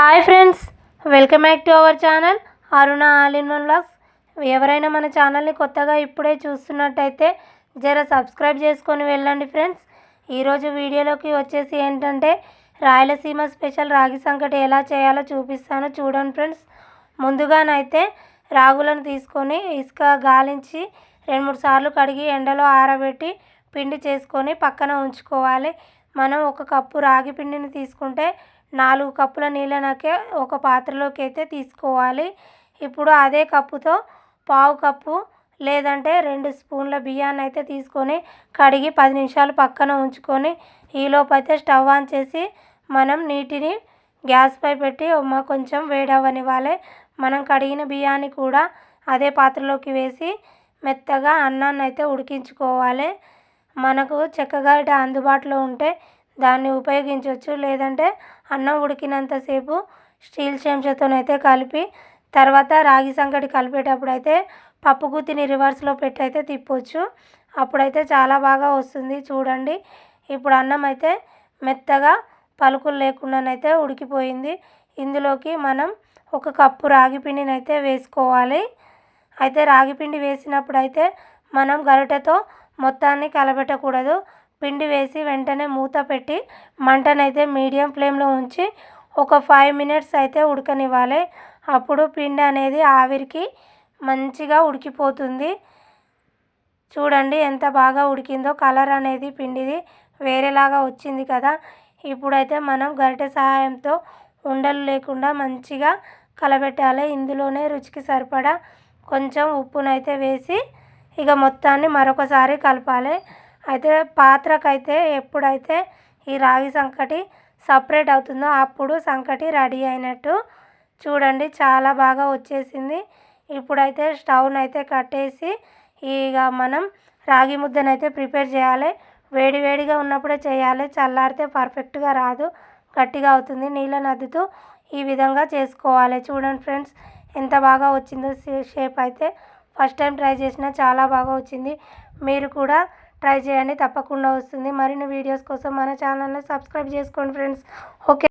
Hi friends, welcome back to our channel Aruna all in one vlogs. ఎవరైనా మన ఛానల్ని కొత్తగా ఇప్పుడే చూస్తున్నట్టయితే జర సబ్స్క్రైబ్ చేసుకొని వెళ్ళండి ఫ్రెండ్స్. ఈరోజు వీడియోలోకి వచ్చేసి ఏంటంటే రాయలసీమ స్పెషల్ రాగి సంకటి ఎలా చేయాలో చూపిస్తాను, చూడండి ఫ్రెండ్స్. ముందుగానైతే రాగులను తీసుకొని ఇసుక గాలించి 2-3 సార్లు కడిగి ఎండలో ఆరబెట్టి పిండి చేసుకొని పక్కన ఉంచుకోవాలి. మనం 1 కప్పు రాగి పిండిని తీసుకుంటే 4 కప్పుల నీళ్ళనకే ఒక పాత్రలోకి అయితే తీసుకోవాలి. ఇప్పుడు అదే కప్పుతో 1/2 కప్పు లేదంటే 2 స్పూన్ల బియ్యాన్ని అయితే తీసుకొని కడిగి 10 నిమిషాలు పక్కన ఉంచుకొని ఈలోపు అయితే స్టవ్ ఆన్ చేసి మనం నీటిని గ్యాస్పై పెట్టి కొంచెం వేడవనివ్వాలి. మనం కడిగిన బియ్యాన్ని కూడా అదే పాత్రలోకి వేసి మెత్తగా అన్నాన్ని అయితే ఉడికించుకోవాలి. మనకు చెక్కగరిటె అందుబాటులో ఉంటే దాన్ని ఉపయోగించవచ్చు, లేదంటే అన్నం ఉడికినంతసేపు స్టీల్ చెంచాతోనైతే కలిపి తర్వాత రాగి సంకటి కలిపేటప్పుడు అయితే పప్పు గుత్తిని రివర్స్లో పెట్టి అయితే తిప్పొచ్చు. అప్పుడైతే చాలా బాగా వస్తుంది. చూడండి, ఇప్పుడు అన్నం అయితే మెత్తగా పలుకులు లేకుండానైతే ఉడికిపోయింది. ఇందులోకి మనం 1 కప్పు రాగి పిండిని అయితే వేసుకోవాలి. అయితే రాగి పిండి వేసినప్పుడు అయితే మనం గరిటెతో మొత్తాన్ని కలబెట్టకూడదు. పిండి వేసి వెంటనే మూత పెట్టి మంటనైతే మీడియం ఫ్లేమ్లో ఉంచి ఒక 5 మినిట్స్ అయితే ఉడకనివ్వాలి. అప్పుడు పిండి అనేది ఆవిరికి మంచిగా ఉడికిపోతుంది. చూడండి ఎంత బాగా ఉడికిందో, కలర్ అనేది పిండిది వేరేలాగా వచ్చింది కదా. ఇప్పుడైతే మనం గరిటె సహాయంతో ఉండలు లేకుండా మంచిగా కలబెట్టాలి. ఇందులోనే రుచికి సరిపడా కొంచెం ఉప్పునైతే వేసి ఇక మొత్తాన్ని మరొకసారి కలపాలి. అయితే పాత్రకైతే ఎప్పుడైతే ఈ రాగి సంకటి సపరేట్ అవుతుందో అప్పుడు సంకటి రెడీ అయినట్టు. చూడండి చాలా బాగా వచ్చేసింది. ఇప్పుడైతే స్టవ్ని అయితే కట్టేసి ఇక మనం రాగి ముద్దనైతే ప్రిపేర్ చేయాలి. వేడివేడిగా ఉన్నప్పుడే చేయాలి, చల్లారితే పర్ఫెక్ట్గా రాదు, గట్టిగా అవుతుంది. నీళ్ళని అద్దుతూ ఈ విధంగా చేసుకోవాలి. చూడండి ఫ్రెండ్స్ ఎంత బాగా వచ్చిందో షేప్ అయితే. ఫస్ట్ టైం ట్రై చేసినా చాలా బాగా వచ్చింది. మీరు కూడా ట్రై చేయండి, తప్పకుండా వస్తుంది. మరిన్ని వీడియోస్ కోసం మన ఛానల్ని సబ్స్క్రైబ్ చేసుకోండి ఫ్రెండ్స్. ఓకే.